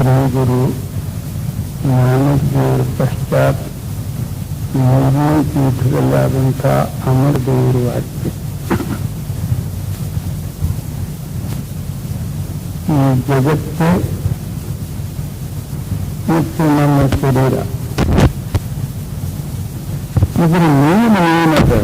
ಶ್ರೀ ಗುರು ಜ್ಞಾನದೇವರ ಪಶ್ಚಾತ್ ಮೂರನೇ ಪೀಠದಲ್ಲಾದಂಥ ಅಮರದೇವರ ವಾಕ್ಯ. ಈ ಜಗತ್ತು ಮತ್ತು ನಮ್ಮ ಶರೀರ, ಇದರ ಮೇಲಿನ ಏನದ?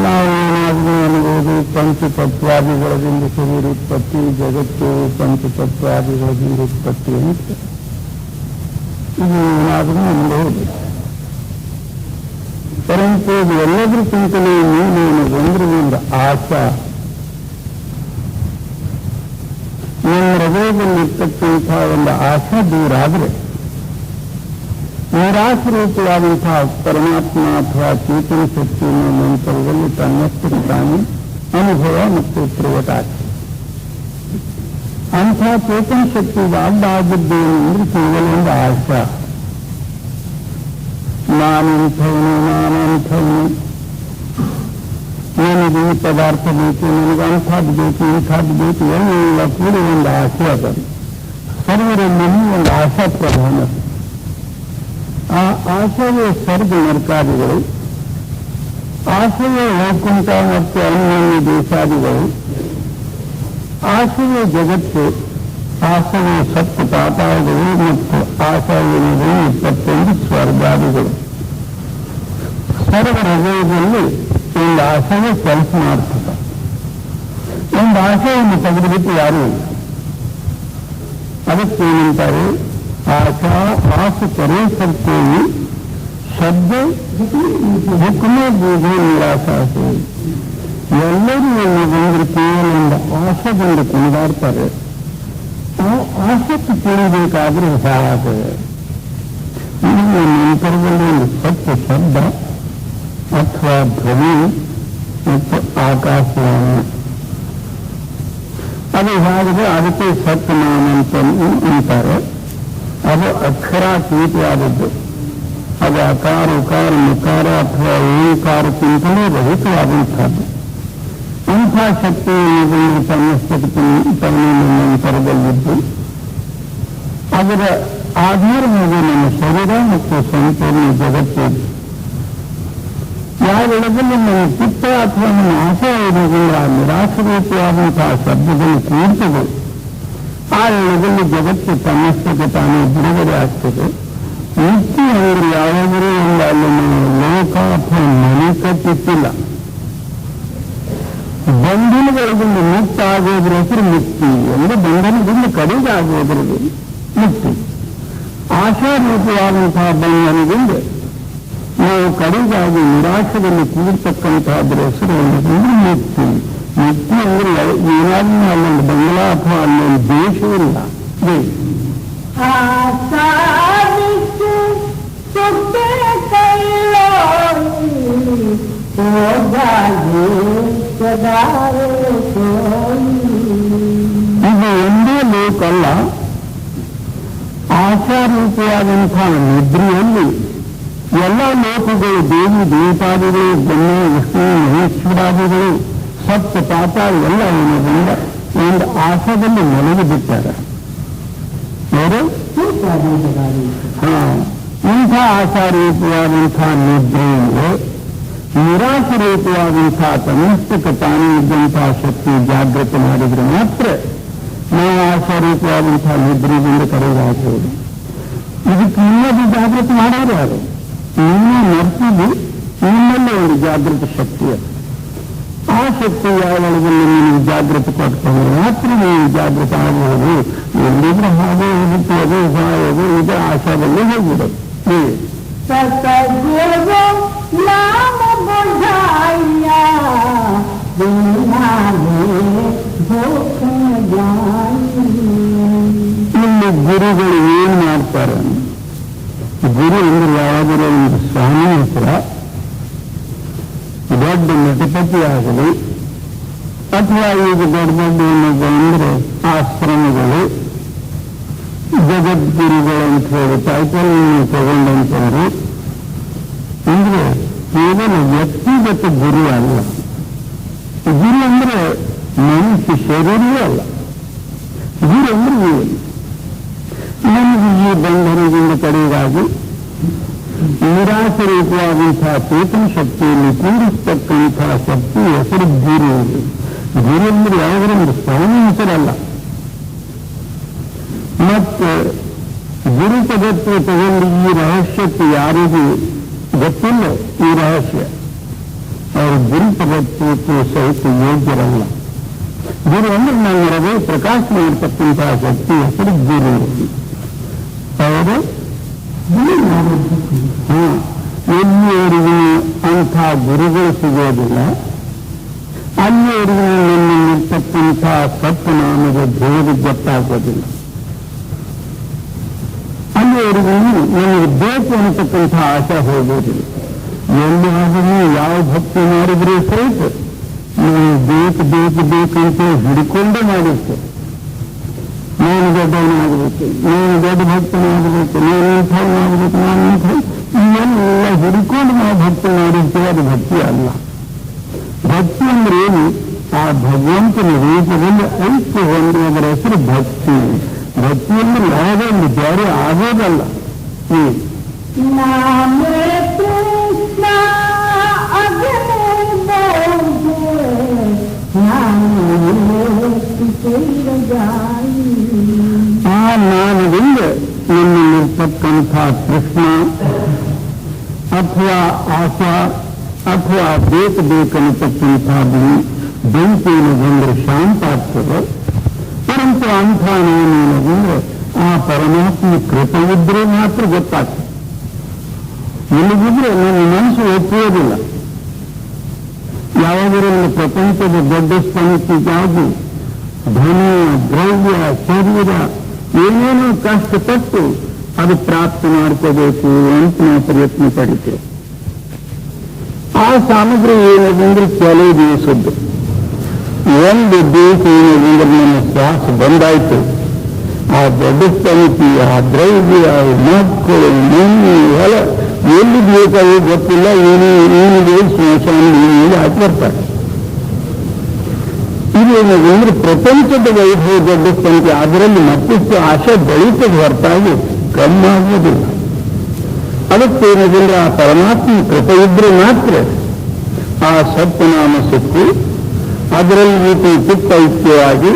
ನಾವೇನಾದರೂ ಅನ್ಬೋದು ಪಂಚತತ್ವಾದಿಗಳಿಂದ ಶರೀರ ಉತ್ಪತ್ತಿ, ಜಗತ್ತು ಪಂಚತತ್ವಾದಿಗಳಿಂದ ಉತ್ಪತ್ತಿ ಅಂತ ಇದು ಏನಾದರೂ ಅನ್ಬೋದು. ಪರಂತು ಎಲ್ಲದಕ್ಕಿಂತಲೂ ನೀನೇನು ಒಂದರಿಂದ ಆಶಾ, ನಿಮ್ಮ ಹೃದಯದಲ್ಲಿರ್ತಕ್ಕಂಥ ಒಂದು ಆಶಾ ದೂರ ಆದರೆ ನಿರಾಶರೂಪವಾದಂತಹ ಪರಮಾತ್ಮ ಅಥವಾ ಚೇತನ ಶಕ್ತಿಯನ್ನು ನಂತರದಲ್ಲಿ ತನ್ನಷ್ಟಕ್ಕೆ ತಾನೇ ಅನುಭವ ಮತ್ತು ಪ್ರವಟ ಆಗ್ತದೆ. ಅಂಥ ಚೇತನ ಶಕ್ತಿ ಅಡ್ಡಾಗಿದ್ದೇನೆ ಅಂದ್ರೆ ಕೇವಲ ಒಂದು ಆಶಾ. ನಾನಂಥವನು ನನಗೆ ಈ ಪದಾರ್ಥ ಬೇಕು, ನನಗೆ ಅಂಥದ್ದು ಬೇಕು, ಇಂಥದ್ದು ಬೇಕು, ಎಲ್ಲ ಕೂಡ ಒಂದು ಆಶೆ ಅದ. ಸರ್ವರಲ್ಲಿ ಒಂದು ಆಶಾ ಪ್ರಧಾನ. ಆ ಆಶಯವೇ ಸ್ವರ್ಗ ನರಕಾದಿಗಳು, ಆಶಯವೇ ವೈಕುಂಠ ಮತ್ತು ಅನ್ಯೋನ್ಯ ದೇಶಾದಿಗಳು, ಆಶಯವೇ ಜಗತ್ತು, ಆಶಯವೇ ಸಪ್ತ ಪಾತಾಳಗಳು ಮತ್ತು ಆಶಾವೇನಿದೆ 21 ಸ್ವರ್ಗಾದಿಗಳು. ಸರ್ವ ಹೃದಯದಲ್ಲಿ ಒಂದು ಆಶಯವೇ ಕೆಲಸ ಮಾಡ್ತದೆ. ಒಂದು ಆಶೆಯನ್ನು ತೆಗೆದುಬಿಟ್ಟು ಯಾರೂ ಇಲ್ಲ. ಅದಕ್ಕೇನಂತಾರೆ? ಆಶಾ ಆಶ ಕರೆ ಸರ್ತೇವಿ ಶಬ್ದ ಹುಕುಮ ಬೂಧ ನಿರಾಶಾಸೆ. ಎಲ್ಲರೂ ಒಂದು ಬಂದ್ರೆ ಕೇವಲ ಒಂದು ಆಶೆಗೊಂಡು ಕುಣಿದಾಡ್ತಾರೆ. ಆ ಆಸಕ್ತಿ ತಿಳಿಬೇಕಾದ್ರೆ ಹಾಳಾಗ್ತದೆ. ನಂತರದಲ್ಲಿ ಒಂದು ಸತ್ಯ ಶಬ್ದ ಅಥವಾ ಧ್ವನಿ ಮತ್ತು ಆಕಾಶವಾಣಿ, ಅದು ಹಾಗೆ ಅದಕ್ಕೆ ಸತ್ಯನಾಮ ಅಂತಾರೆ. ಅದು ಅಕ್ಷರಾತೀತವಾದದ್ದು. ಅದು ಅಕಾರ ಉಕಾರ ಮುಕಾರ ಅಥವಾ ಓಂಕಾರಕ್ಕಿಂತಲೂ ರಹಿತವಾದಂಥದ್ದು. ಅಂಥ ಶಕ್ತಿಯನ್ನು ತನ್ನ ನಂತರದಲ್ಲಿದ್ದು ಅದರ ಆಧಾರವಾಗಿ ನಮ್ಮ ಶರೀರ ಮತ್ತು ಸಂಪೂರ್ಣ ಜಗತ್ತು. ಯಾವೆಳದಲ್ಲಿ ನಮ್ಮ ಚಿತ್ತ ಅಥವಾ ನಮ್ಮ ಆಶಾ ಇರೋದಿಲ್ಲ, ನಿರಾಶರೂಪವಾದಂತಹ ಶಬ್ದದಲ್ಲಿ ಕೂರ್ತದೆ, ಆ ಎಳದಲ್ಲಿ ಜಗತ್ತು ತನ್ನಷ್ಟಕ್ಕೆ ತಾನೇ ಬಿಡುಗಡೆ ಆಗ್ತದೆ. ಮುಕ್ತಿ ಅಂದರೆ ಯಾವಾಗಲೂ ಒಂದು ಅಲ್ಲಿ ಲೋಕ ಅಥವಾ ಮನೆ ಕಟ್ಟಿತ್ತಿಲ್ಲ. ಬಂಧನಗಳಿಂದ ಮುಕ್ತ ಆಗೋದ್ರ ಹೆಸರು ಮುಕ್ತಿ. ಎಲ್ಲ ಬಂಧನದಿಂದ ಕಡಿಮೆ ಆಗೋದ್ರಲ್ಲಿ ಮುಕ್ತಿ. ಆಶಾರೂಪವಾದಂತಹ ಬಂಧನದಿಂದ ನಾವು ಕಡೆಗಾಗಿ ನಿರಾಶದಲ್ಲಿ ಕೂರ್ತಕ್ಕಂತಹದ್ರ ಹೆಸರು ಅಂದ್ರೆ ಮುಕ್ತಿ. ಮುಕ್ತಿ ಅಂದ್ರೆ ಏನಾದ್ರೂ ಅಲ್ಲೊಂದು ಬಂಗ್ಲಾ ಅಥವಾ ಅಲ್ಲೊಂದು ದೇಶವಿಲ್ಲ. ಇದು ಒಂದೇ ಲೋಕ ಅಲ್ಲ. ಆಶಾರೂಪವಾದಂತಹ ನಿದ್ರೆಯಲ್ಲಿ ಎಲ್ಲ ಲೋಕಗಳು, ದೇವಿ ದೇವತಾದಿಗಳು, ಬ್ರಹ್ಮ ವಿಷ್ಣು ಮಹೇಶ್ವರಾದಿಗಳು, ಸಪ್ತ ಪಾತಾಳ ಎಲ್ಲ ಏನದಿಂದ ಒಂದು ಆಶಾದಲ್ಲಿ ಮಲಗಿ ಬಿಟ್ಟಾರೆ. ಅವರು ಇಂಥ ಆಶಾರೂಪವಾದಂತಹ ನಿದ್ರೆಯಲ್ಲಿ ನಿರಾಶರೂಪವಾದಂತಹ ತನ್ನಷ್ಟಕ್ಕೆ ತಾನೇ ಇದ್ದಂತಹ ಶಕ್ತಿ ಜಾಗೃತಿ ಮಾಡಿದ್ರೆ ಮಾತ್ರ ನಾವು ಆಶಾರೂಪವಾದಂತಹ ನಿದ್ರೆಯಿಂದ ಕರೆದಾಗ್ಬೋದು. ಇದಕ್ಕೆ ಇನ್ನೊಂದು ಜಾಗೃತಿ ಮಾಡೋರು ಯಾರು? ನಿಮ್ಮ ನರ್ಸಿದು ನಿಮ್ಮಲ್ಲೇ ಒಂದು ಜಾಗೃತ ಶಕ್ತಿ ಅದು. ಆ ಶಕ್ತಿ ಯಾವೊಳಗೆ ನೀವು ಜಾಗೃತಿ ಕೊಟ್ಕೊಂಡ್ರೆ ಮಾತ್ರ ನೀವು ಜಾಗೃತ ಆಗಬಹುದು. ಎಲ್ಲಿದ್ರೆ ಹಾಗೆ ಹೋಗುತ್ತದೆ ಸಾಯೋದು, ಇದು ಆಶಾದಲ್ಲಿ ಹೋಗ್ಬಿಡೋದು. ಇಲ್ಲಿ ಗುರುಗಳು ಏನ್ ಮಾಡ್ತಾರೆ? ಗುರು ಅಂದ್ರೆ ಯಾವಾಗಲೂ ಒಂದು ಸ್ವಾಮಿ ಹತ್ರ ದೊಡ್ಡ ನಟಪತಿ ಆಗಲಿ ಅಥವಾ ಈಗ ದೊಡ್ಡ ದೊಡ್ಡ ಏನಿದೆ ಅಂದ್ರೆ ಆಶ್ರಮಗಳು, ಜಗದ್ಗುರುಗಳು ಅಂತ ಹೇಳಿ ಟೈಟಲ್ ತಗೊಂಡಂತಂದ್ರೆ ಅಂದ್ರೆ ಕೇವಲ ವ್ಯಕ್ತಿಗತ ಗುರು ಅಲ್ಲ. ಗುರು ಅಂದ್ರೆ ಮನುಷ್ಯ ಶರೀರವೂ ಅಲ್ಲ. ಗುರು ಅಂದ್ರೆ ನಮಗೆ ಈ ಬಂಧನದಿಂದ ತಡೆಗಾಗಿ ನಿರಾಶರೂಪವಾದಂತಹ ಚೇತನ ಶಕ್ತಿಯಲ್ಲಿ ಕೂಡಿಸ್ತಕ್ಕಂತಹ ಶಕ್ತಿ ಹೆಸರು ಗುರು. ಗುರು ಅಂದ್ರೆ ಯಾವುದರಿಂದ ಸ್ವಾಮಿ ಹೆಸರಲ್ಲ. ಮತ್ತೆ ಗುರು ಪದತ್ವ ತಗೊಂಡು ಈ ರಹಸ್ಯಕ್ಕೆ ಯಾರಿಗೂ ಗೊತ್ತಿಲ್ಲ. ಈ ರಹಸ್ಯ ಅವರು ಗುರು ಪದತ್ವಕ್ಕೆ ಸಹಿತ ಯೋಗ್ಯರಲ್ಲ. ಗುರು ಅಂದ್ರೆ ನನ್ನ ಹೃದಯ ಪ್ರಕಾಶ ಮಾಡಿರ್ತಕ್ಕಂತಹ ಶಕ್ತಿ ಹೆಸರು ಗುರು. ಅವರು ಎಲ್ಲಿಯವರೆಗೂ ಅಂಥ ಗುರುಗಳು ಸಿಗೋದಿಲ್ಲ, ಅಲ್ಲಿಯವರೆಗೂ ನನ್ನಲ್ಲಿರ್ತಕ್ಕಂಥ ಸತ್ಯನಾಮದ ಭೇದ ಗೊತ್ತಾಗೋದಿಲ್ಲ. ಅಲ್ಲಿಯವರೆಗೂ ನನಗೆ ಬೇಕು ಅನ್ನತಕ್ಕಂಥ ಆಶೆ ಹೋಗೋದಿಲ್ಲ. ಎಲ್ಲಿಯಾದರೂ ಯಾವ ಭಕ್ತಿ ಮಾಡಿದ್ರೂ ಸಹಿತ ನೀವು ಬೇಕು ಬೇಕು ಬೇಕಂತ ಹಿಡ್ಕೊಂಡೇ ಮಾಡಿರ್ತೇವೆ. ನಾನು ದೊಡ್ಡವನಾಗಬೇಕು, ನಾನು ದೊಡ್ಡ ಭಕ್ತನಾಗಬೇಕು, ನಾನು ಇಂಥವನಾಗಬೇಕು, ನಾನು ಇಂಥ ಇವೆಲ್ಲ ಹಿಡ್ಕೊಂಡು ನಾವು ಭಕ್ತಿ ಮಾಡಿರ್ತೇವೆ. ಅದು ಭಕ್ತಿ ಅಲ್ಲ. ಭಕ್ತಿ ಅಂದ್ರೆ ಏನು? ಆ ಭಗವಂತನ ರೂಪದಲ್ಲಿ ಐಕ್ಯ ಹೊಂದುವುದರ ಹೆಸರು ಭಕ್ತಿ. ಭಕ್ತಿ ಅಂದ್ರೆ ಯಾವುದೋ ಒಂದು ಬೇರೆ ಆಗೋದಲ್ಲ. ಆ ನಾನದಿಂದ ನನ್ನಲ್ಲಿರ್ತಕ್ಕಂಥ ಕೃಷ್ಣ ಅಥವಾ ಆಶಾ ಅಥವಾ ಬೇಕನ್ನತಕ್ಕಂಥ ಬೆಂಕಿಯನ್ನು ಬಂದರೆ ಶಾಂತ ಆಗ್ತದೆ. ಪರಂತು ಅಂಥ ನಾನೇನಂದ್ರೆ ಆ ಪರಮಾತ್ಮ ಕೃಪೆ ಇದ್ರೆ ಮಾತ್ರ ಗೊತ್ತಾಗ್ತದೆ. ಇಲ್ಲಿಗಿದ್ರೆ ನನ್ನ ಮನಸ್ಸು ಒಪ್ಪುವುದಿಲ್ಲ. ಯಾವುದರಲ್ಲಿ ಪ್ರಪಂಚದ ದೊಡ್ಡ ಸ್ಥಾನಕ್ಕಾಗಿ ಧನ, ದ್ರವ್ಯ, ಶರೀರ ಏನೇನೋ ಕಷ್ಟಪಟ್ಟು ಅದು ಪ್ರಾಪ್ತಿ ಮಾಡ್ಕೋಬೇಕು ಅಂತ ನಾವು ಪ್ರಯತ್ನ ಪಡಿತೇವೆ. ಆ ಸಾಮಗ್ರಿ ಏನದಂದ್ರೆ ಕೆಲವು ದಿವಸದ್ದು. ಒಂದು ದಿವಸ ಏನದಂದ್ರೆ ನನ್ನ ಶ್ವಾಸ ಬಂದಾಯ್ತು, ಆ ದೊಡ್ಡ ಸ್ಥಾನಕ್ಕೆ ಆ ದ್ರವ್ಯ, ಮಕ್ಕಳು, ಮಣ್ಣು ಹೊಲ ಎಲ್ಲಿ ಬೇಕಾಗಿ ಗೊತ್ತಿಲ್ಲ. ಏನಿದೆ ಸ್ಮಶಾನ ಏನಿದೆ ಹಾಕಿ ಬರ್ತಾರೆ. ಇದೇನಂದ್ರೆ ಪ್ರಪಂಚದ ವೈಭವ ದೊಡ್ಡ ಸಂಖ್ಯೆ, ಅದರಲ್ಲಿ ಮತ್ತಷ್ಟು ಆಶೆ ಬೆಳೀತದೆ ಹೊರತಾಗಿ ಕಮ್ಮಾಗುವುದಿಲ್ಲ. ಅದಕ್ಕೇನಂದ್ರೆ ಆ ಪರಮಾತ್ಮ ಕೃಪೆ ಇದ್ರೆ ಮಾತ್ರ ಆ ಸತ್ಯನಾಮ ಸಿಕ್ಕು ಅದರಲ್ಲಿ ಚಿತ್ತೈಕ್ಯವಾಗಿ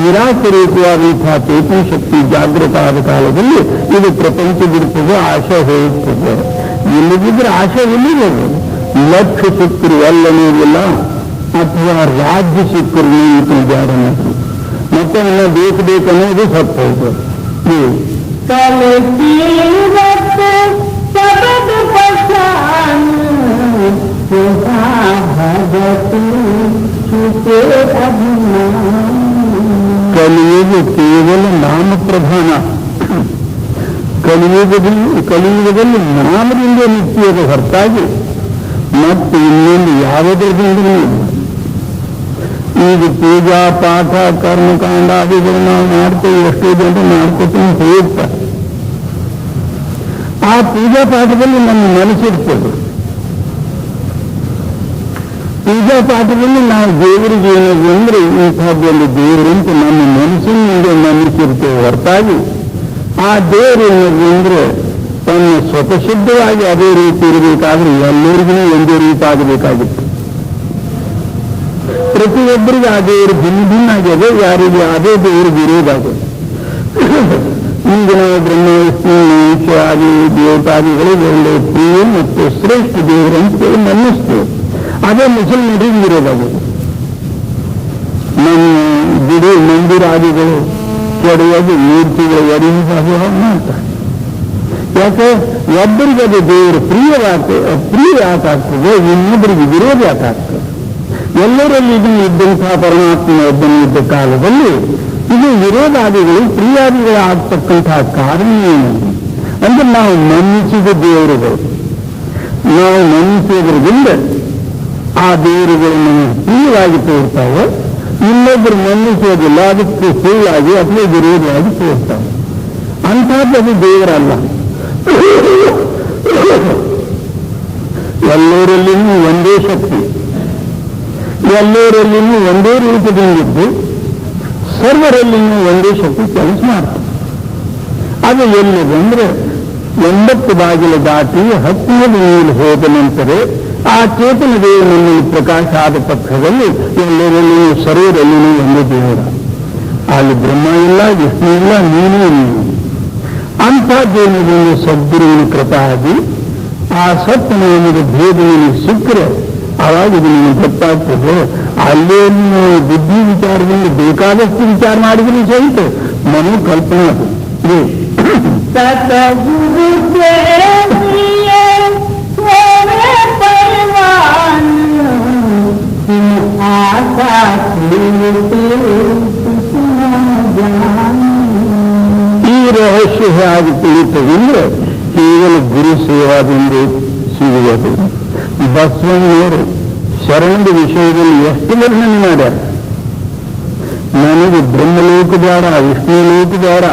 ನಿರಾಕರಿತವಾದಂತಹ ಚೇತನ ಶಕ್ತಿ ಜಾಗೃತ ಆದ ಕಾಲದಲ್ಲಿ ಇದು ಪ್ರಪಂಚದಿರ್ತದೆ, ಆಶೆ ಹೋಗುತ್ತದೆ. ಇಲ್ಲದಿದ್ರೆ ಆಶೆ ಇಲ್ಲಿದೆ. ಲಕ್ಷ್ಯ ಸಿಕ್ಕರು ಎಲ್ಲನೂರಿಲ್ಲ, ಅಥವಾ ರಾಜ್ಯ ಸಿಕ್ಕರು ನೀತಿ ಜಾರ ಮತ್ತೆ ನನ್ನ ಬೇಕನ್ನೋದು ಸತ್ತು ಹೋಗ್ತದೆ. ಕಲಿಯುಗ ಕೇವಲ ನಾಮ ಪ್ರಧಾನ. ಕಲಿಯುಗದಲ್ಲಿ ನಾಮದಿಂದ ನಿತ್ಯದ ಹೊರತಾಗಿ ಮತ್ತು ಇನ್ನೊಂದು ಯಾವುದರಿಂದ ಈಗ ಪೂಜಾ ಪಾಠ ಕರ್ಮಕಾಂಡ ಆದಿಗಳು ನಾವು ಮಾಡ್ತೇವೆ. ಎಷ್ಟೋ ಜನ ಮಾಡ್ಕೊತೀನಿ ಹೋಗ್ತಾರೆ. ಆ ಪೂಜಾ ಪಾಠದಲ್ಲಿ ನಮ್ಮ ಮನಸ್ಸಿರ್ತದೆ. ಪೂಜಾ ಪಾಠದಲ್ಲಿ ನಾವು ದೇವರಿಗೆ ಏನಾದ್ರು ಅಂದ್ರೆ ಇಂಥದ್ದೊಂದು ದೇವರಂತ ನಮ್ಮ ಮನಸ್ಸಿನಿಂದ ನಂಬಿಸಿರ್ತೇವೆ ಹೊರತಾಗಿ ಆ ದೇವರು ಏನಾದ್ರು ಅಂದ್ರೆ ತನ್ನ ಸ್ವತಃಸಿದ್ಧವಾಗಿ ಅದೇ ರೀತಿ ಇರಬೇಕಾದ್ರೆ ಎಲ್ಲರಿಗೂ ಒಂದೇ ರೀತಿ ಆಗಬೇಕಾಗಿತ್ತು. ಪ್ರತಿಯೊಬ್ಬರಿಗೆ ಆ ದೇವರು ಭಿನ್ನ ಆಗಿದೆ, ಯಾರಿಗೆ ಅದೇ ದೇವರು ವಿರೋಧಾಗಿದೆ. ಇಂದಿನ ಬ್ರಹ್ಮ ವಿಷ್ಣು ಮನುಷ್ಯ ಆದಿ ದೇವತಾದಿಗಳಿಗೆ ಒಳ್ಳೆಯ ಪ್ರಿಯ ಮತ್ತು ಶ್ರೇಷ್ಠ ದೇವರಂತೇಳಿ ಅನ್ನಿಸ್ತೇವೆ. ಅದೇ ಮುಸಲ್ಮರಿಗೆ ವಿರೋಧಾಗಿದೆ. ನಮ್ಮ ಗುಡಿ ಮಂದಿರಾದಿಗಳು ಕೆಡುವುದು ಮೂರ್ತಿಗಳು ಒಡೆಯುವ ಮಾಡ್ತಾರೆ. ಯಾಕೆ ಒಬ್ಬರಿಗೆ ಅದು ದೇವರು ಪ್ರಿಯ ಯಾಕಾಗ್ತದೆ, ಇನ್ನೊಬ್ಬರಿಗೆ ವಿರೋಧ ಯಾಕಾಗ್ತದೆ. ಎಲ್ಲರಲ್ಲಿ ಇದನ್ನು ಇದ್ದಂತಹ ಪರಮಾತ್ಮನ ಒಬ್ಬನು ಇದ್ದ ಕಾಲದಲ್ಲಿ ಇದು ವಿರೋಧಾದಿಗಳು ಪ್ರಿಯಾದಿಗಳು ಆಗ್ತಕ್ಕಂತಹ ಕಾರಣ ಏನು ಅಂದ್ರೆ ನಾವು ಮನ್ನಿಸಿದ ದೇವರುಗಳು. ನಾವು ಮನ್ನಿಸೋದ್ರಿಂದ ಆ ದೇವರುಗಳು ನಮಗೆ ಪ್ರಿಯವಾಗಿ ತೋರ್ತಾವೆ, ಇನ್ನೊಬ್ಬರು ಮನ್ನಿಸೋದಿಲ್ಲ, ಅದಕ್ಕೆ ಸುಳ್ಳಾಗಿ ಅಥವಾ ವಿರೋಧವಾಗಿ ತೋರ್ತಾವೆ. ಅಂಥದ್ದು ಅದು ದೇವರಲ್ಲ. ಎಲ್ಲರಲ್ಲಿನೂ ಒಂದೇ ಶಕ್ತಿ, ಎಲ್ಲರಲ್ಲಿನೂ ಒಂದೇ ರೂಪದಿಂದಿದ್ದು ಸರ್ವರಲ್ಲಿನೂ ಒಂದೇ ಶಕ್ತಿ ಕೆಲಸ ಮಾಡ್ತಾರೆ. ಅದು ಎಲ್ಲಿದೆ ಅಂದ್ರೆ 80 ಬಾಗಿಲು ದಾಟಿ 10ನೇ ಮೇಲೆ ಹೋದ ನಂತರ ಆ ಚೇತನ ದೇವನಲ್ಲಿ ಪ್ರಕಾಶ ಆದ ಪಕ್ಷದಲ್ಲಿ ಎಲ್ಲರಲ್ಲಿಯೂ ಸರ್ವರಲ್ಲಿನೂ ಒಂದೇ ದೇವರ. ಅಲ್ಲಿ ಬ್ರಹ್ಮ ಇಲ್ಲ, ವಿಷ್ಣು ಇಲ್ಲ, ನೀನೇ ನೀನು. ಅಂಥದ್ದೇನಿದೆ ಸದ್ಗುರುವಿನ ಕೃಪಾ ಆಗಿ ಆ ಸತ್ಯನಾಮದ ಭೇದ ನಿನಗೆ ಸಿಕ್ಕರೆ ಆವಾಗ ಇದು ನಿಮಗೆ ಗೊತ್ತಾಗ್ತದೆ. ಅಲ್ಲೇ ನೀವು ಬುದ್ಧಿ ವಿಚಾರದಿಂದ ಬೇಕಾದಷ್ಟು ವಿಚಾರ ಮಾಡಿದ್ರೆ ಸಹಿತ ಮನೋ ಕಲ್ಪನೆ ಅದು. ಈ ರಹಸ್ಯ ಹೇಗೆ ತಿಳಿಯುತ್ತದೆ ಕೇವಲ ಗುರು ಸೇವಾದಿಂದ ಸಿಗುವುದು. ಬಸವಣ್ಣವರು ಶರಣದ ವಿಷಯದಲ್ಲಿ ಎಷ್ಟು ವರ್ಣನೆ ಮಾಡ್ಯಾರ. ನನಗೆ ಬ್ರಹ್ಮಲೋಕ ಬೇಡ, ವಿಷ್ಣು ಲೋಕ ಬೇಡ,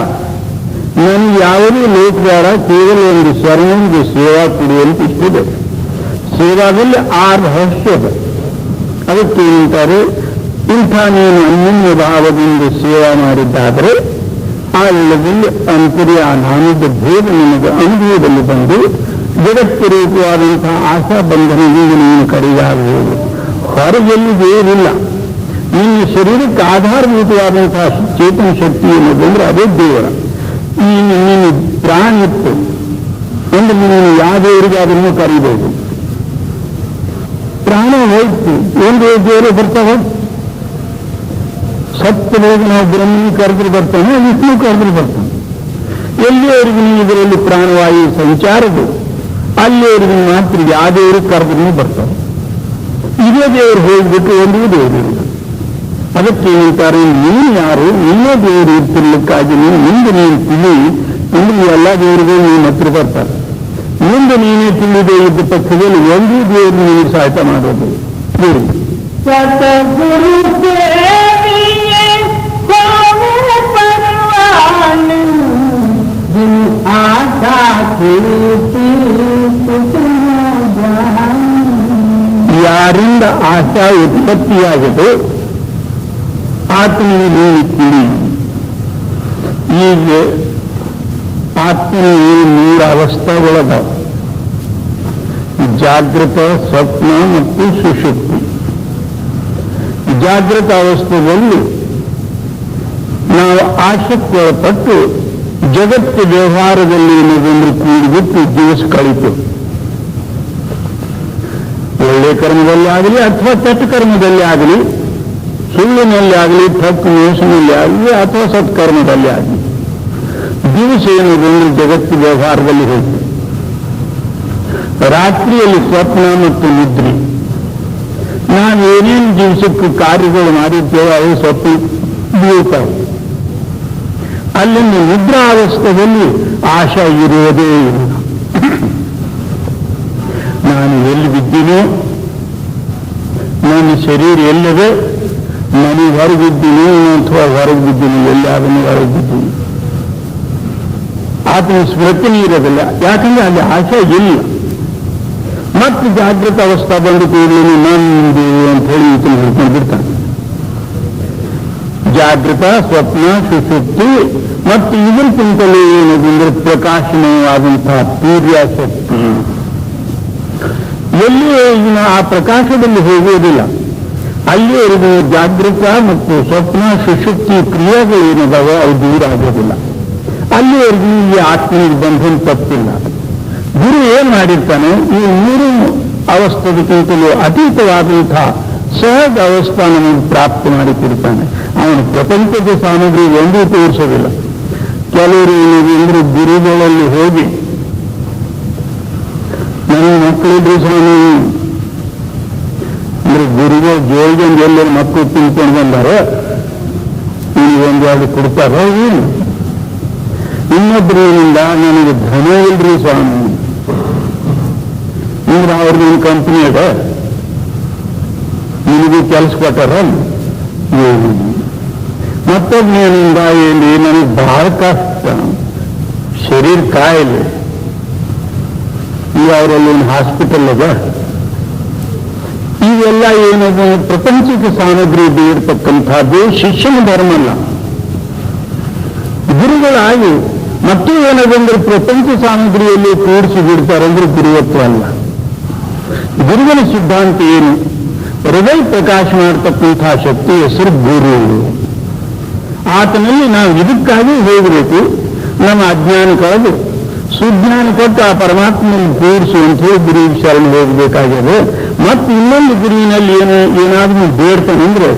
ನನಗೆ ಯಾವುದೇ ಲೋಕ ಬೇಡ, ಕೇವಲ ಒಂದು ಶರಣನಿಗೆ ಸೇವಾ ಕೊಡುವಂತ ಇಷ್ಟಿದೆ. ಸೇವಾದಲ್ಲಿ 6 ರಹಸ್ಯದ. ಅದಕ್ಕೆ ಏನಂತಾರೆ, ಇಂಥ ನೀನು ಅನ್ಯ ಭಾವದಿಂದ ಸೇವಾ ಮಾಡಿದ್ದಾದರೆ ಆ ವೇಳೆಯಲ್ಲಿ ಅಂತರ್ಯಾನಾಮದ ಭೇದ ನಿಮಗೆ ಅನುಭವದಲ್ಲಿ ಬಂದು ಜಗತ್ತು ರೂಪವಾದಂತಹ ಆಶಾ ಬಂಧನದಿಂದ ನೀನು ಕಡೆಯಾಗುವುದು. ಹೊರಗೆಲ್ಲಿ ದೇವರಿಲ್ಲ. ನಿನ್ನ ಶರೀರಕ್ಕೆ ಆಧಾರಭೂತವಾದಂತಹ ಚೇತನ ಶಕ್ತಿ ಎನ್ನುವುದಂದ್ರೆ ಅದೇ ದೇವರ. ಈ ನೀನು ಪ್ರಾಣ ಇತ್ತು ಅಂದ್ರೆ ನೀನು ಯಾವ ದೇವರಿಗೆ ಅದನ್ನು ಕರೀಬಹುದು. ಪ್ರಾಣ ಹೋಯ್ತು ಒಂದು ದೇವರು ಬರ್ತಾವೆ. ಸತ್ಯವಾಗಿ ನಾವು ಬ್ರಹ್ಮನಿ ಕರೆದ್ರೆ ಬರ್ತಾನೆ, ವಿಷ್ಣು ಕರೆದ್ರೆ ಬರ್ತಾನೆ. ಎಲ್ಲಿಯವರೆಗೂ ನೀವು ಇದರಲ್ಲಿ ಪ್ರಾಣವಾಯು ಸಂಚಾರದು ಅಲ್ಲಿಯವರೆಗೂ ಮಾತ್ರ ಯಾವ ದೇವರು ಕರೆದ್ರೂ ಬರ್ತಾರೆ. ಇದೇ ದೇವರು ಹೋಗ್ಬಿಟ್ಟು ಒಂದು ದೇವರಿಲ್ಲ. ಅದಕ್ಕೆ ಹೇಳ್ತಾರೆ, ನೀನು ಯಾರು, ನೀನೇ ದೇವರು ಇರ್ತಿರ್ಲಿಕ್ಕಾಗಿ ನೀನು ಮುಂದೆ ನೀನು ತಿಳಿ ಅಂದ್ರೆ ಎಲ್ಲ ದೇವರಿಗೂ ನೀನು ಹತ್ರ ಬರ್ತಾರೆ. ಮುಂದೆ ನೀನೇ ತಿಳಿದೇ ಇದ್ದ ಪಕ್ಷದಲ್ಲಿ ಒಂದೇ ದೇವರು ನೀನು ಸಹಾಯ ಮಾಡೋದು. ಯಾರಿಂದ ಆಶಾ ಉತ್ಪತ್ತಿಯಾಗಿದೆ ಆತ್ಮನಿಗೆ ನೀನು ತಿಳಿ. ಈಗ ಆತ್ಮನಿಗೆ 3 ಅವಸ್ಥೆಗಳದಾವ: ಜಾಗೃತ, ಸ್ವಪ್ನ ಮತ್ತು ಸುಷುಪ್ತಿ. ಜಾಗೃತ ಅವಸ್ಥೆಯಲ್ಲಿ ನಾವು ಆಸಕ್ತಿ ಒಳಪಟ್ಟು ಜಗತ್ತು ವ್ಯವಹಾರದಲ್ಲಿ ಏನದಂದ್ರೆ ಕೂಡಿಬಿಟ್ಟು ದಿವಸ ಕಳಿತು. ಒಳ್ಳೆ ಕರ್ಮದಲ್ಲಿ ಆಗಲಿ ಅಥವಾ ಕೆಟ್ಟ ಕರ್ಮದಲ್ಲಿ ಆಗಲಿ, ಸುಳ್ಳಿನಲ್ಲಿ ಆಗಲಿ, ತಪ್ಪು ಮೋಸನಲ್ಲಿ ಆಗಲಿ ಅಥವಾ ಸತ್ಕರ್ಮದಲ್ಲಿ ಆಗಲಿ, ದಿವಸ ಏನದಂದ್ರೆ ಜಗತ್ತು ವ್ಯವಹಾರದಲ್ಲಿ ಹೋಗ್ತದೆ. ರಾತ್ರಿಯಲ್ಲಿ ಸ್ವಪ್ನ ಮತ್ತು ನಿದ್ರೆ. ನಾವೇನೇನು ದಿವಸಕ್ಕೆ ಕಾರ್ಯಗಳು ಮಾಡಿರ್ತೇವೆ ಅವು ಸ್ವಪ್ನ ಬೀಳ್ತಾವೆ. ಅಲ್ಲಿಂದ ನಿದ್ರಾವಸ್ಥೆಯಲ್ಲಿ ಆಶಾ ಇರುವುದೇ ಇಲ್ಲ. ನಾನು ಎಲ್ಲಿ ಬಿದ್ದೀನೋ, ನನ್ನ ಶರೀರ ಎಲ್ಲದೆ, ನಾನು ಹೊರಗಿದ್ದೀನಿ ಅಥವಾ ಹೊರಗೆ ಬಿದ್ದೀನಿ, ಎಲ್ಲಿ ಅದನ್ನು ಹೊರಗೆ ಬಿದ್ದೀನಿ. ಆತನ ಸ್ಮೃತಿನೇ ಇರೋದಿಲ್ಲ, ಯಾಕಂದ್ರೆ ಅಲ್ಲಿ ಆಶಾ ಇಲ್ಲ. ಮತ್ತು ಜಾಗೃತ ಅವಸ್ಥಾ ಬಂದು ಕೂಡಲೇ ನಂದು ಅಂತ ಹೇಳಿ ಈತನ ಹೇಳ್ಕೊಂಡು ಬಿಡ್ತಾನೆ. ಜಾಗೃತ, ಸ್ವಪ್ನ, ಸುಷುಪ್ತಿ ಮತ್ತು ಇದಕ್ಕಿಂತಲೂ ಏನದಂದ್ರೆ ಪ್ರಕಾಶಮಯವಾದಂತಹ ಪೂರ್ಯಾಸಕ್ತಿ. ಎಲ್ಲಿಯೂ ಆ ಪ್ರಕಾಶದಲ್ಲಿ ಹೋಗುವುದಿಲ್ಲ. ಅಲ್ಲಿಯವರೆಗೂ ಜಾಗೃತ ಮತ್ತು ಸ್ವಪ್ನ, ಸುಷುಪ್ತಿ ಕ್ರಿಯೆಗಳು ಏನಿದಾವ ಅವು ದೂರ ಆಗೋದಿಲ್ಲ. ಅಲ್ಲಿಯವರೆಗೂ ಈ ಆತ್ಮನಿಗೆ ಬಂಧನ ತಪ್ಪಿಲ್ಲ. ಗುರು ಏನ್ ಮಾಡಿರ್ತಾನೆ, ಈ 3 ಅವಸ್ಥೆಗಿಂತಲೂ ಅತೀತವಾದಂತಹ ಸಹಜ ಅವಸ್ಥಾ ನಮಗೆ ಪ್ರಾಪ್ತಿ ಮಾಡಿಕೊಡ್ತಾನೆ. ಅವನು ಪ್ರಪಂಚದ ಸಾಮಗ್ರಿ ಒಂದೂ ತೋರಿಸೋದಿಲ್ಲ. ಕೆಲವರು ಏನಿದೆ ಗುರುಗಳಲ್ಲಿ ಹೋಗಿ ನನ್ನ ಮಕ್ಕಳಿದ್ರೆ ಸ್ವಾಮಿ ಅಂದ್ರೆ ಗುರುಗಳು ಜೋಳಿಗೆಂದು ಎಲ್ಲರೂ ಮಕ್ಕಳು ತಿಳ್ಕೊಂಡು ಬಂದಾರೆ, ಇಲ್ಲಿ ಒಂದೆರಡು ಕೊಡ್ತಾರ. ಏನು ಇನ್ನೊಬ್ಬರಿಂದ ನನಗೆ ಧನ ಇಲ್ರಿ ಸ್ವಾಮಿ ಅಂದ್ರೆ ಅವ್ರಿಗೆ ಒಂದು ಕಂಪ್ನಿ ಅದ, ನಿನಗೂ ಕೆಲಸ ಕೊಟ್ಟಾರ. ಮತ್ತೊಬ್ಬನಿಂದ ಏನು ನನಗೆ ಬಹಳ ಕಷ್ಟ, ಶರೀರ ಕಾಯಿಲೆ, ಈಗ ಅವರಲ್ಲಿ ಒಂದು ಹಾಸ್ಪಿಟಲ್ ಅದ, ಇವೆಲ್ಲ ಏನದು ಪ್ರಪಂಚಕ್ಕೆ ಸಾಮಗ್ರಿ ಬೇರ್ತಕ್ಕಂಥದ್ದು ಶಿಷ್ಯನ ಧರ್ಮ ಅಲ್ಲ. ಗುರುಗಳಾಗಿ ಮತ್ತು ಏನದಂದ್ರೆ ಪ್ರಪಂಚ ಸಾಮಗ್ರಿಯಲ್ಲಿ ಕೂಡಿಸಿ ಬಿಡ್ತಾರಂದ್ರೆ ಗುರುವತ್ವ ಅಲ್ಲ. ಗುರುವಿನ ಸಿದ್ಧಾಂತ ಏನು? ಹೃದಯ ಪ್ರಕಾಶ ಮಾಡತಕ್ಕಂಥ ಶಕ್ತಿ ಹೆಸರು ಗುರು. ಆತನಲ್ಲಿ ನಾವು ಇದಕ್ಕಾಗಿ ಹೋಗಬೇಕು. ನಮ್ಮ ಅಜ್ಞಾನಕ್ಕಾಗಿ ಸುಜ್ಞಾನ ಕೊಟ್ಟು ಆ ಪರಮಾತ್ಮನಲ್ಲಿ ಕೂರಿಸು ಅಂತ ಹೇಳಿ ಗುರು ಶರಣ ಹೋಗಬೇಕಾಗಿದೆ. ಮತ್ತು ಇನ್ನೊಂದು ಗುರುವಿನಲ್ಲಿ ಏನಾದ್ರೂ ಬೇಡ್ತಾನಂದ್ರೆ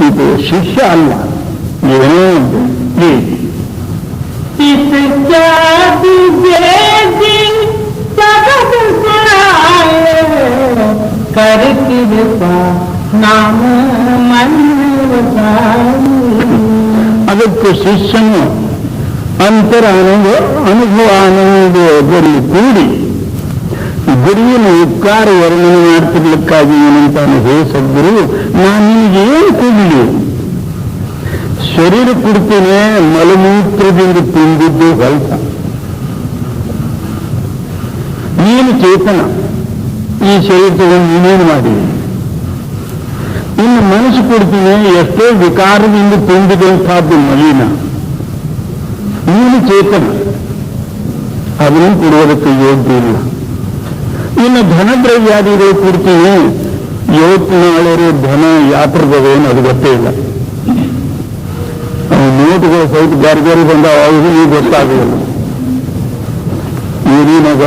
ಇದು ಶಿಷ್ಯ ಅಲ್ಲ, ಏನೋ ಒಂದು ಅದಕ್ಕೆ ಶಿಷ್ಯನು ಅನುಭವಾನಂದದಲ್ಲಿ ಕೂಡಿ ಗುರುವಿನ ಉಪಕಾರ ವರ್ಣನೆ ಮಾಡ್ತಿರ್ಲಿಕ್ಕಾಗಿ ಏನಂತಾನೆ, ಹೇ ಸದ್ಗುರು, ನಾನು ನಿನಗೆ ಏನು ಕೊಡಲಿ? ಶರೀರ ಕೊಡ್ತೇನೆ, ಮಲಮೂತ್ರದಿಂದ ತುಂಬಿದ್ದು ಹೊಲ್ಸ. ನೀನು ಚೇತನ, ಈ ಶರೀರ ತಗೊಂಡು ನೀನೇನು ಮಾಡಿ. ಇನ್ನು ಮನಸ್ಸು ಕೊಡ್ತೀನಿ, ಎಷ್ಟೋ ವಿಕಾರದಿಂದ ತುಂಬಿದಂಥದ್ದು ಮಲಿನ. ನೀನು ಚೇತನ, ಅದನ್ನು ಕೊಡುವುದಕ್ಕೆ ಯೋಗ್ಯ ಇಲ್ಲ. ಇನ್ನು ಧನದ್ರವ್ಯಾದಿಗಳು ಕೊಡ್ತೀನಿ, ಇವತ್ತು ನಾಳೆ ಧನ ಯಾತ್ರದವೇನು ಅದು ಗೊತ್ತೇ ಇಲ್ಲ. ನೋಟುಗಳು ಸಹಿತ ಬೇರೆ ಬಂದ ಅವ್ರಿಗೆ ಗೊತ್ತಾಗಲಿಲ್ಲ. ನೀರಿನಾಗ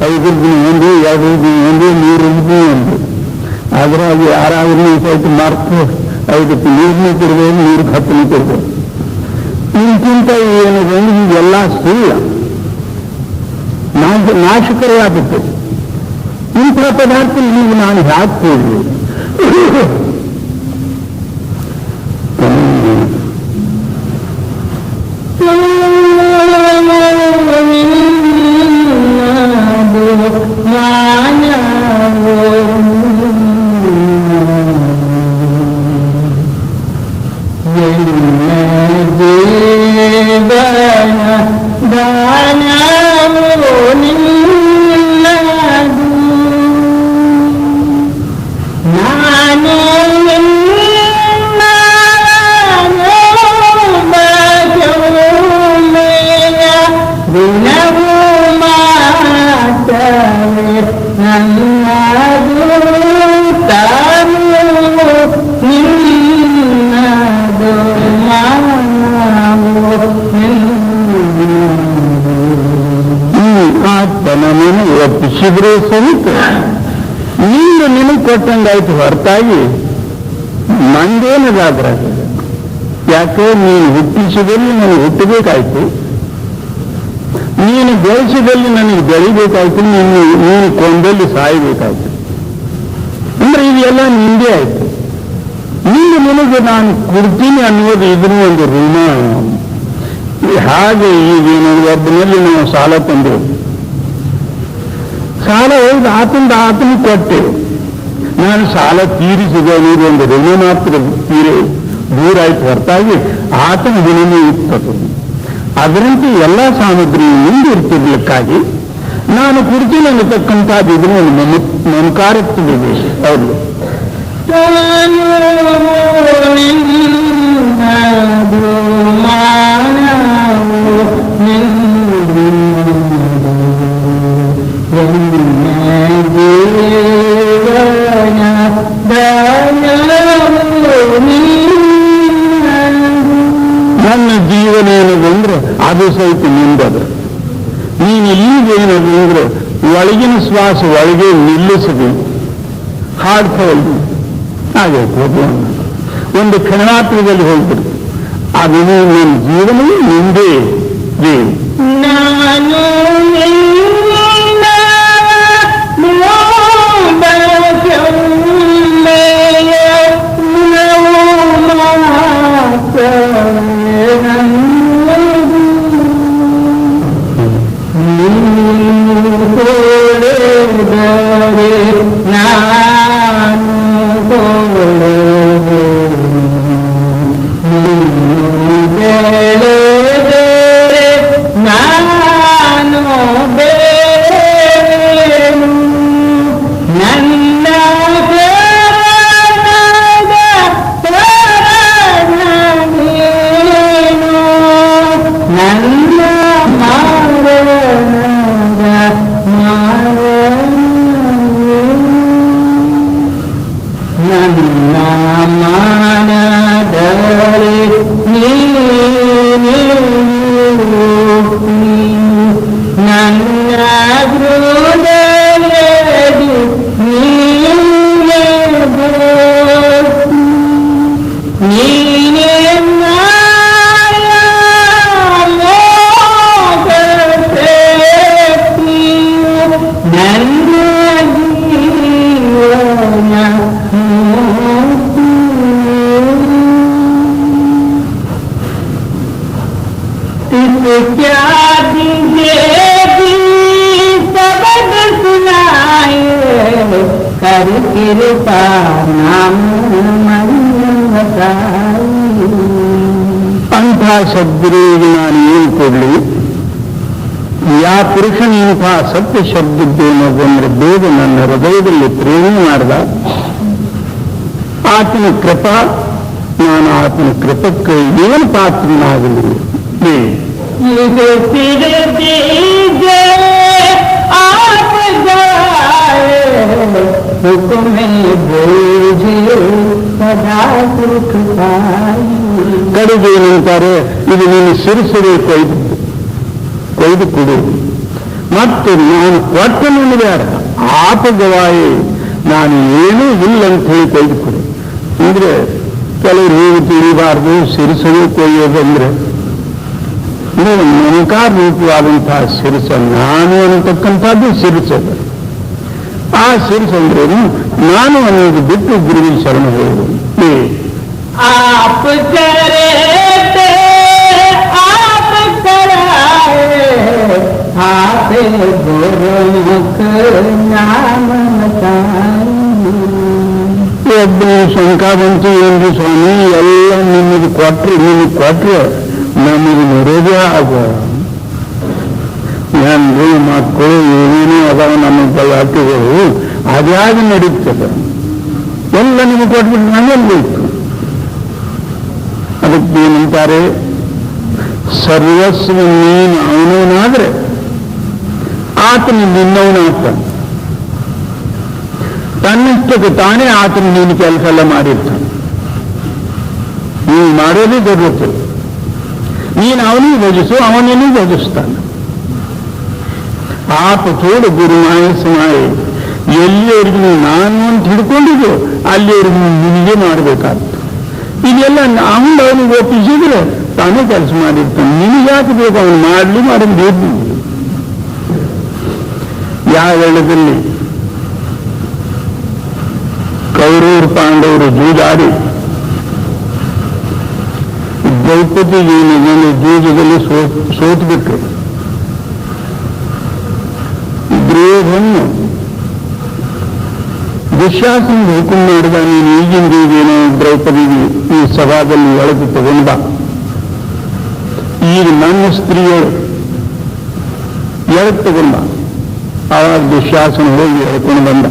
5 ರೂಪಾಯಿ ಒಂದು, 2 ರೂಪಾಯಿ ಒಂದು, 3 ರೂಪಾಯಿ ಒಂದು. ಆದ್ರೆ ಅದು ಯಾರಾದ್ರೂ ಸಹಿತ ಮಾರ್ಕ್ 5 ರೂಪಾಯಿ ನೀರನ್ನು ಕೊಡ್ಬೋದು, 110 ಕೊಡ್ಬೋದು. ಇಂತಿಂತ ಏನಿದೆ ಈಗೆಲ್ಲ ಸುಳ್ಳ ನಾಶಕರೇ ಆಗುತ್ತೆ. ಇಂಥ ಪದಾರ್ಥ ಈಗ ನಾನು ಹ್ಯಾಕ್ ಕೊಡ್ಲಿ? ಒಪ್ಪಿಸಿದ್ರೆ ಸಹಿತ ನೀನು ನಿನಗೆ ಕೊಟ್ಟಂಗಾಯ್ತು ಹೊರತಾಗಿ ನಂದೇನದಾದ್ರ. ಯಾಕೆ ನೀನು ಹುಟ್ಟಿಸಿದಲ್ಲಿ ನನಗೆ ಹುಟ್ಟಬೇಕಾಯ್ತು, ನೀನು ಬೆಳೆಸಿದಲ್ಲಿ ನನಗೆ ಬೆಳಿಬೇಕಾಯ್ತು, ನೀನು ಕೊಂದಲ್ಲಿ ಸಾಯಬೇಕಾಯ್ತು. ಅಂದ್ರೆ ಇದೆಲ್ಲ ನಿಂದೇ ಆಯ್ತು. ನೀನು ನಿನಗೆ ನಾನು ಕೊಡ್ತೀನಿ ಅನ್ನೋದು ಇದನ್ನು ಒಂದು ಋಣ. ಹಾಗೆ ಈಗೇನು ಒಬ್ಬನಲ್ಲಿ ನಾವು ಸಾಲ ತಂದೆವು, ಸಾಲ ಹೋಗಿ ಆತನಿಗೆ ಕೊಟ್ಟೆ, ನಾನು ಸಾಲ ತೀರಿಸಿದೆ ಅನ್ನೋದು ಒಂದು ಋಣ ಮಾತ್ರ ದೂರ ಆಯ್ತು ಹೊರತಾಗಿ ಆತನ ಗುಣನೇ ಇರ್ತದೆ. ಅದರಂತೆ ಎಲ್ಲ ಸಾಮಗ್ರಿ ಮುಂದಿರ್ತಿರ್ಲಿಕ್ಕಾಗಿ ನಾನು ಕೊಡ್ತೀನಿ ಅನ್ನತಕ್ಕಂಥದ್ದು ಇದನ್ನು ಒಂದು ಮಮಕಾರಕ್ತಿದೆ. ಹೌದು, ನನ್ನ ಜೀವನ ಏನದಂದ್ರೆ ಅದು ಸಹಿತ ನಿಂದದು. ನೀನು ಈಗೇನದು ಅಂದ್ರೆ ಒಳಗಿನ ಶ್ವಾಸ ಒಳಗೆ ನಿಲ್ಲಿಸಬೇಕು, ಹಾಡ್ಕೊಳ್ಳಿ ಹಾಗೆ ಹೋಗುವ ಒಂದು ಕ್ಷಣಾತ್ರದಲ್ಲಿ ಹೋಗ್ಬಿಡು. ಅದು ನನ್ನ ಜೀವನವೇ ನಿಂದೇ ದೇವಿ. ನಾನು क्या दीजिएगी सबक सुनाए कर कृपा नाम मन बताए. ಅಂಥ ಸದ್ಗುರುವಿಗೆ ನಾನು ಏನು ಕೊಡಲಿ? ಯಾ ಪುರುಷನ ಇಂಥ ಸತ್ಯ ಶಬ್ದದ್ದೇನೋ ಬಂದ್ರೆ ಬೇಗ ನನ್ನ ಹೃದಯದಲ್ಲಿ ಪ್ರೇರಣೆ ಮಾಡಿದ ಆತನ ಕೃಪಾ, ನಾನು ಆತನ ಕೃಪಕ್ಕೆ ಏನು ಪಾತ್ರನಾಗಲಿ? ಕಡೆಗೆ ಏನಂತಾರೆ, ಇದು ನೀನು ಸಿರಿಸದೆ ಕೊಯ್ದು ಕೊಡು. ಮತ್ತು ನಾನು ಕೊಟ್ಟ ನಿನಗಾರ ಆಪಗವಾಯಿ ನಾನು ಏನೂ ಇಲ್ಲ ಅಂತ ಹೇಳಿ ಕೊಯ್ದು ಕೊಡು. ಅಂದ್ರೆ ಕೆಲವರು ನೀವು ತಿಳಿಬಾರ್ದು ಸಿರಿಸದೆ ಕೊಯ್ಯೋದಂದ್ರೆ ನಮಕಾರ ರೂಪವಾದಂತಹ ಸಿರಿಸ, ನಾನು ಅನ್ನತಕ್ಕಂಥದ್ದು ಸಿರಿಸದು. ಆ ಸಿರಿಸಂದ್ರೇನು? ನಾನು ಅನ್ನೋದು ಬಿಟ್ಟು ಗುರುವಿನ ಶರಣ ಹೇಳುವುದು. आप करे थे आप कराए आप गुरुमुख नाम बताए. ಒಬ್ಬರು ಶಂಕ ಬಂತು, ಏನ್ರಿ ಸ್ವಾಮಿ ಎಲ್ಲ ನಿಮಗೆ ಕೊಟ್ರೆ ನಮಗೆ ನೋಡೋದೇ ಆಗ ಏನ್ರಿ ಮಕ್ಕಳು ಏನೇನೋ ಅದಾವ ನಮ್ಮ ಗಲಾಟೆಗಳು ಅದ್ಯಾಗ ನಡೀತದೆ, ಎಲ್ಲ ನಿಮಗೆ ಕೊಟ್ಬಿಟ್ಟು ನಮಗೆ ಇತ್ತು. ಅದಕ್ಕೆ ಏನಂತಾರೆ, ಸರ್ವಸ್ವ ನೀನು ಅವನವನಾದ್ರೆ ಆತನ ನಿನ್ನವನಾಗ್ತಾನೆ. ತನ್ನಷ್ಟಕ್ಕೆ ತಾನೇ ಆತನ ನೀನು ಕೆಲಸ ಎಲ್ಲ ಮಾಡಿರ್ತಾನೆ. ನೀನು ಮಾಡೋದೇ ಜರುತ್ತದೆ. ನೀನು ಅವನಿಗೆ ಭಜಿಸು, ಅವನನ್ನು ಭಜಿಸ್ತಾನೆ. ಆಪ ತೋಡು ಗುರುಮಾಯ ಸಮಾಯ, ಎಲ್ಲಿಯವರೆಗೂ ನಾನು ಅಂತ ಹಿಡ್ಕೊಂಡಿದ್ದು ಅಲ್ಲಿವರೆಗೂ ನಿನಗೆ ಮಾಡಬೇಕಾಗ್ತದೆ. ಇದೆಲ್ಲ ಅವನಿಗೆ ಒಪ್ಪಿಸಿದ್ರೆ ತಾನೇ ಕೆಲಸ ಮಾಡಿರ್ತಾನೆ. ನಿನಗೆ ಯಾಕೆ ಬೇಕು ಅವನು ಮಾಡೋದು ಏನು? ಯಾವ ವೇಳದಲ್ಲಿ ಕೌರವರು ಪಾಂಡವರು ಜೂಜಾಡಿ ದ್ರೌಪದಿಗೆ ಜೂಜದಲ್ಲಿ ಸೋತ್ಬಿಟ್ರು. ದುರ್ಯೋಧನ ದುಶ್ಯಾಸನ ಹುಕುಂ ಮಾಡಿದ, ನೀನು ಈಗಿಂದ ಈಗೇನೋ ದ್ರೌಪದಿಗೆ ಈ ಸಭಾದಲ್ಲಿ ಒಳಗೆ ತಗೊಂಡ, ಈಗ ನನ್ನ ಸ್ತ್ರೀಯರು ಎಳಗ್ ತಗೊಂಡ. ಆವಾಗ ದುಶ್ಯಾಸನ ಹೋಗಿ ಎಳ್ಕೊಂಡು ಬಂದ.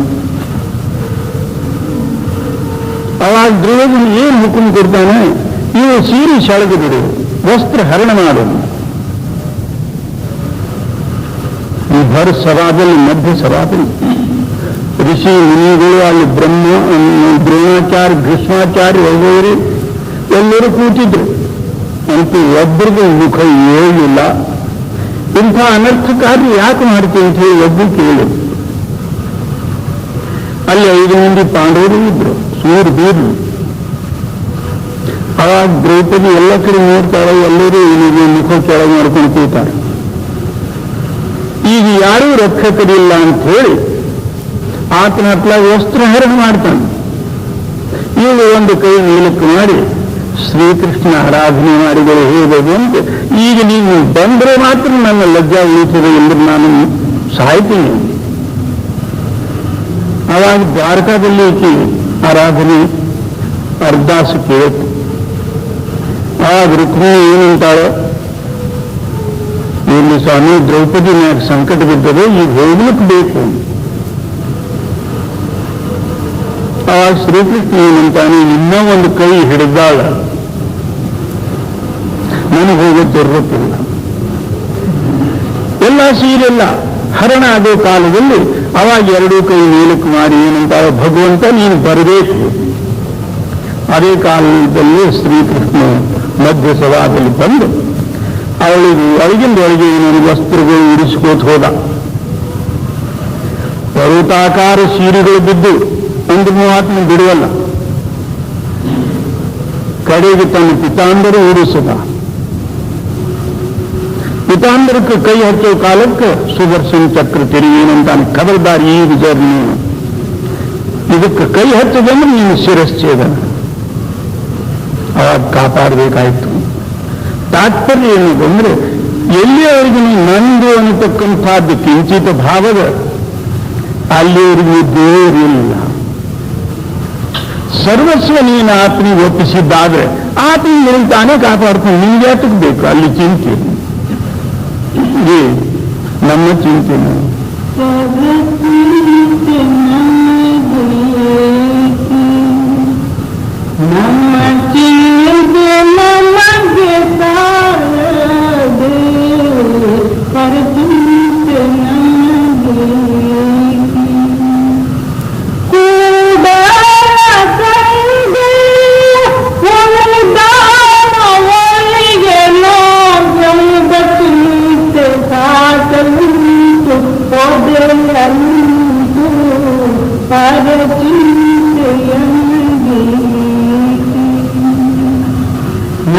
ಆವಾಗ ದುರ್ಯೋಧನ ಏನು ಹುಕುಂ ಕೊಡ್ತಾನೆ, ಇವು ಸೀರೆ ಸೆಳೆದು ಬಿಡು, ವಸ್ತ್ರ ಹರಣ ಮಾಡು. ಈ ಭರ ಸಭಾದಲ್ಲಿ, ಮಧ್ಯ ಸಭಾದಲ್ಲಿ ಋಷಿ ಮುನಿಗಳು, ಅಲ್ಲಿ ಬ್ರಹ್ಮ, ದ್ರೋಣಾಚಾರ್ಯ, ಭೀಷ್ಮಾಚಾರ್ಯ ವಗೈರೆ ಎಲ್ಲರೂ ಕೂತಿದ್ರು. ಅಂತೂ ಒಬ್ಬರಿಗೂ ಮುಖ ಏಳಿಲ್ಲ. ಇಂಥ ಅನರ್ಥಕಾರ್ಯ ಯಾಕೆ ಮಾಡ್ತೀವಿ ಅಂತ ಹೇಳಿ ಒಬ್ಬರು ಕೇಳಿದ್ರು. ಅಲ್ಲಿ 5 ಮಂದಿ ಪಾಂಡವರು ಇದ್ರು, ಸೂರು ಬೀರು. ಆವಾಗ ದ್ರೌಪದಿ ಎಲ್ಲ ಕಡೆ ನೋಡ್ತಾಳೆ, ಎಲ್ಲರೂ ಇವನಿಗೆ ಮುಖ ಕೆಳಗೆ ಮಾಡ್ಕೊಂಡು ಕೂತಾರೆ. ಈಗ ಯಾರೂ ರಕ್ಷಕರಿಲ್ಲ ಅಂತ ಹೇಳಿ ಆತನ ಹತ್ರ ವಸ್ತ್ರಹರಣ ಮಾಡ್ತಾನೆ. ಈಗ ಒಂದು ಕೈ ಮೇಲಕ್ಕೆ ಮಾಡಿ ಶ್ರೀಕೃಷ್ಣ ಆರಾಧನೆ ಮಾಡಿದರೆ ಹೇಳಬಹುದು ಅಂತ, ಈಗ ನೀವು ಬಂದರೆ ಮಾತ್ರ ನನ್ನ ಲಜ್ಜಾ ಉಳಿತದೆ ಎಂದು ನಾನು ಸಾಯ್ತೀನಿ. ಆವಾಗ ದ್ವಾರಕಾದಲ್ಲಿ ಆರಾಧನೆ ಅರ್ಧಾಸು ಕೇಳಿತು. ಆಗ ರುಕ್ಮಿಣಿ ಏನಂತಾಳೆ, ಇಲ್ಲಿ ಸ್ವಾಮಿ ದ್ರೌಪದಿ ಮ್ಯಾಗ ಸಂಕಟ ಬಿದ್ದರೆ ಈಗ ಹೋಗ್ಲಿಕ್ಕೆ ಬೇಕು. ಆವಾಗ ಶ್ರೀಕೃಷ್ಣ ಏನಂತಾನೆ, ಇನ್ನೂ ಒಂದು ಕೈ ಹಿಡಿದಾಗ ನನಗೆ ಹೋಗೋ ಜರುರತ್ತಿಲ್ಲ. ಎಲ್ಲ ಸೀರೆಲ್ಲ ಹರಣ ಆಗೋ ಕಾಲದಲ್ಲಿ ಅವಾಗ 2 ಕೈ ಮೇಲಕ್ಕೆ ಮಾಡಿ ಏನಂತಾಳೆ, ಭಗವಂತ ನೀನು ಬರಬೇಕು. ಅದೇ ಕಾಲದಲ್ಲಿ ಶ್ರೀಕೃಷ್ಣ ಮಧ್ಯ ಸಭಾದಲ್ಲಿ ಬಂದು ಅವಳಿಗೆ ಒಳಗಿಂದೊಳಗೆ ಏನೇನು ವಸ್ತ್ರಗಳು ಉಡಿಸ್ಕೋತ ಹೋದ. ಪರ್ವತಾಕಾರ ಸೀರೆಗಳು ಬಿದ್ದು ಒಂದು ಆತ್ಮ ಬಿಡುವಲ್ಲ. ಕಡೆಗೆ ತನ್ನ ಪಿತಾಂಬರ ಉಡಿಸದ. ಪಿತಾಂಬರಕ್ಕೆ ಕೈ ಹಚ್ಚೋ ಕಾಲಕ್ಕೆ ಸುದರ್ಶನ ಚಕ್ರ ತಿರುಗೇನಂತಾನೆ, ಖಬರ್ದಾರಿ ಈ ವಿಚಾರಣೆ ಇದಕ್ಕೆ ಕೈ ಹಚ್ಚದಂದ್ರೆ ನೀನು ಶಿರಶ್ಚೇದನ. ಅವಾಗ ಕಾಪಾಡಬೇಕಾಯ್ತು. ತಾತ್ಪರ್ಯ ಏನಂದ್ರೆ ಎಲ್ಲಿಯವರೆಗೂ ನಂದು ಅನ್ನತಕ್ಕಂಥದ್ದು ಕಿಂಚಿತ ಭಾವದ ಅಲ್ಲಿಯವರೆಗೂ ದೇವರಿಲ್ಲ. ಸರ್ವಸ್ವ ನೀನು ಆತನಿಗೆ ಒಪ್ಪಿಸಿದ್ದಾದ್ರೆ ಆತನಿಗೆ ತಾನೇ ಕಾಪಾಡ್ತಾನೆ. ನಿಮ್ಗೆ ಯಾತಕ್ಕೆ ಬೇಕು ಅಲ್ಲಿ ಚಿಂತೆ? ನಮ್ಮ ಚಿಂತೆ ನಮ್ಮ ಚಿಂತೆ ನಮಗೆ ಸಾರದೆ ಪರಚಿಂತೆ ನಮಗೆ ಕೂಡ ಸಂದೆ ಒಲಿದಾನ ಒಲಿಗೆನೋ ಎಂಬ ಚಿಂತೆ ಸಾಕಲುಂಟು ಒದೆಯಂತು ಪರಚಿಂತೆಯಂಗೆ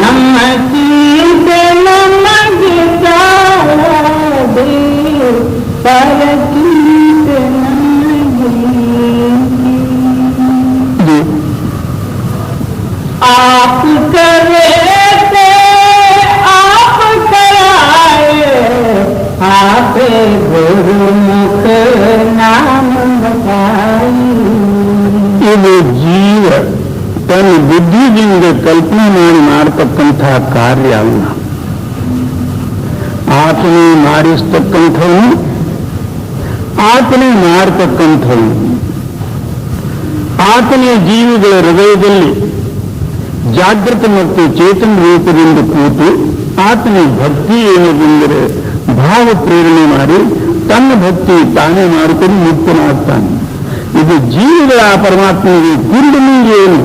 ನಮ್ಮ ಚಿಂತೆ ನಮಗೆ ಸಾರದೆ ಪರಚಿಂತೆ ನಮಗೆ आप करे थे आप कराए आप गुरुमुख नाम बताई. ಇದು ಜೀವ ತನ್ನ ಬುದ್ಧಿಯಿಂದ ಕಲ್ಪನೆ ಮಾಡಿ ಮಾಡತಕ್ಕಂತಹ ಕಾರ್ಯ ಅಲ್ಲ. ಆತನೇ ಮಾಡಿಸ್ತಕ್ಕಂಥವನು, ಆತನೇ ಮಾಡತಕ್ಕಂಥವನು. ಆತನೇ ಜೀವಿಗಳ ಹೃದಯದಲ್ಲಿ ಜಾಗೃತ ಮತ್ತು ಚೇತನ ರೂಪದಿಂದ ಕೂತು ಆತನ ಭಕ್ತಿ ಏನದೆಂದರೆ ಭಾವ ಪ್ರೇರಣೆ ಮಾಡಿ ತನ್ನ ಭಕ್ತಿ ತಾನೇ ಮಾಡಿಕೊಂಡು ಮುಕ್ತನಾಗ್ತಾನೆ. ಇದು ಜೀವಿಗಳ ಆ ಪರಮಾತ್ಮನಿಗೆ ಕುರುಡನಿಗೆ ಏನು?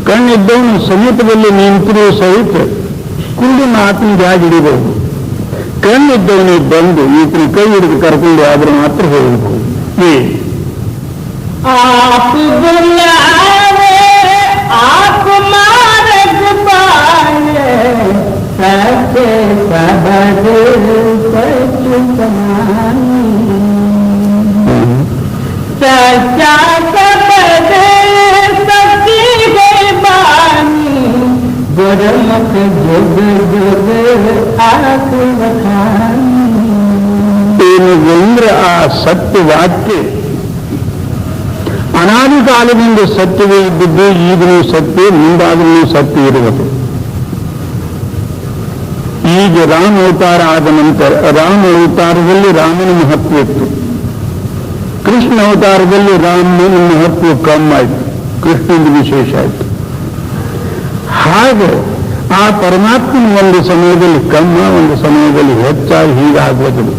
ಕಣ್ಣಿದ್ದವನು ಸಮೀಪದಲ್ಲಿ ನಿಂತಿರುವ ಸಹಿತ ಕುರುಡನ ಆತನಿಗೆ ಹೇಗೆ ಹಿಡಿಬಹುದು? ಕಣ್ಣಿದ್ದವನಿಗೆ ಬಂದು ಈತನ ಕೈ ಹಿಡಿದು ಕರ್ಕೊಂಡು ಆದ್ರೆ ಮಾತ್ರ ಹೋಗಬಹುದು. आप बुलावे आप मार्ग पाए सच्चे सबद सच समानी. सच्चा सबद सच्ची गई बानी गुरमुख जुग जुग आख बखानी. ಏನಂದ್ರೆ ಆ ಸತ್ಯ ವಾಕ್ಯ ಅನಾದಿ ಕಾಲದಿಂದ ಸತ್ಯವೇ ಇದ್ದದ್ದು, ಈಗಲೂ ಸತ್ಯ, ಮುಂದಾಗಲೂ ಸತ್ಯ ಇರುವುದು. ಈಗ ರಾಮ ಅವತಾರ ಆದ ನಂತರ ರಾಮ ಅವತಾರದಲ್ಲಿ ರಾಮನ ಮಹತ್ವ ಇತ್ತು, ಕೃಷ್ಣ ಅವತಾರದಲ್ಲಿ ರಾಮನ ಮಹತ್ವ ಕಮ್ಮಾಯಿತು, ಕೃಷ್ಣನ ವಿಶೇಷ ಆಯಿತು. ಹಾಗೆ ಆ ಪರಮಾತ್ಮನ ಒಂದು ಸಮಯದಲ್ಲಿ ಕಮ್ಮ, ಒಂದು ಸಮಯದಲ್ಲಿ ಹೆಚ್ಚಾಗಿ ಹೀಗಾಗುವುದಿಲ್ಲ.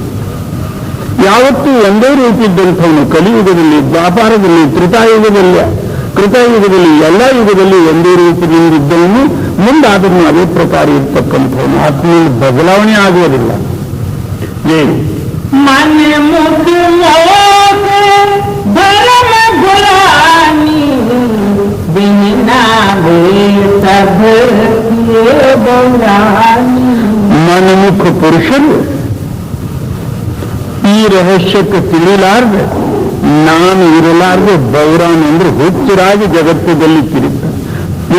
ಯಾವತ್ತೂ ಒಂದೇ ರೀತಿಯಿದ್ದಂಥವನು ಕಲಿಯುಗದಲ್ಲಿ, ದ್ವಾಪಾರದಲ್ಲಿ, ಕೃತಯುಗದಲ್ಲಿ ಎಲ್ಲ ಯುಗದಲ್ಲಿ ಒಂದೇ ರೀತಿಯಿಂದಿದ್ದವನು ಮುಂದಾದರೂ ಅದೇ ಪ್ರಕಾರ ಇರ್ತಕ್ಕಂಥವನು. ಆತ್ಮೀಯ ಬದಲಾವಣೆ ಆಗುವುದಿಲ್ಲ. ಏನು मन मुख मोख धर्म गुलामी बिना वे सब किए बौरानी. ಮನಮುಖ ಪುರುಷರು ಈ ರಹಸ್ಯಕ್ಕೆ ತಿಳಿಲಾರ್ದೆ, ನಾನು ಇರಲಾರ್ದೆ ಬೌರಾನ್ ಅಂದ್ರೆ ಹುಚ್ಚರಾಗಿ ಜಗತ್ತದಲ್ಲಿ ತಿರುಗ್ತಾರೆ.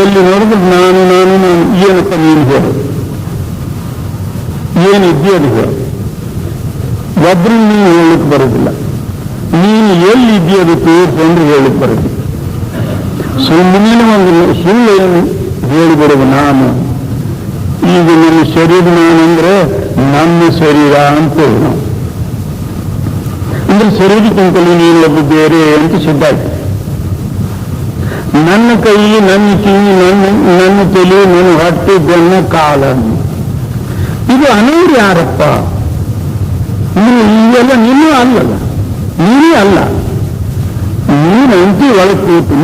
ಎಲ್ಲಿ ನೋಡಿದ್ರೆ ನಾನು ನಾನು ನಾನು ಏನಪ್ಪ ನೀನು ಹೇಳು, ಏನಿದ್ದೀಯದು ಹೇಳು. ಒಬ್ರು ನೀನು ಹೇಳಲಿಕ್ಕೆ ಬರೋದಿಲ್ಲ. ನೀನು ಎಲ್ಲಿದ್ದೀಯದು ತೋರಿಸು ಅಂದ್ರೆ ಹೇಳಲಿಕ್ಕೆ ಬರೋದಿಲ್ಲ. ಸುಮ್ಮನೆ ಒಂದು ಸುಳ್ಳು ಏನು ಹೇಳಿಬಿಡುವ ನಾನು. ಈಗ ನನ್ನ ಶರೀರ ನಾನಂದ್ರೆ ನಮ್ಮ ಶರೀರ ಅಂತ ಹೇಳಿ ನಾವು ಅಂದ್ರೆ ಶರೀರಕ್ಕಿಂತಲೂ ನೀನೊಬ್ಬ ಬೇರೆ ಅಂತ ಸಿದ್ಧ ಆಯ್ತು. ನನ್ನ ಕೈ, ನನ್ನ ಕಿವಿ, ನನ್ನ ತಲೆ, ನನ್ನ ಹೊಟ್ಟೆ, ಬೆನ್ನ, ಕಾಲ, ಇದು ಅನೂರು ಯಾರಪ್ಪ? ಇವೆಲ್ಲ ನೀನು ಅಲ್ಲಲ್ಲ, ನೀನೇ ಅಲ್ಲ. ನೀನಂತೂ ಒಳಗೆ ಕೂತು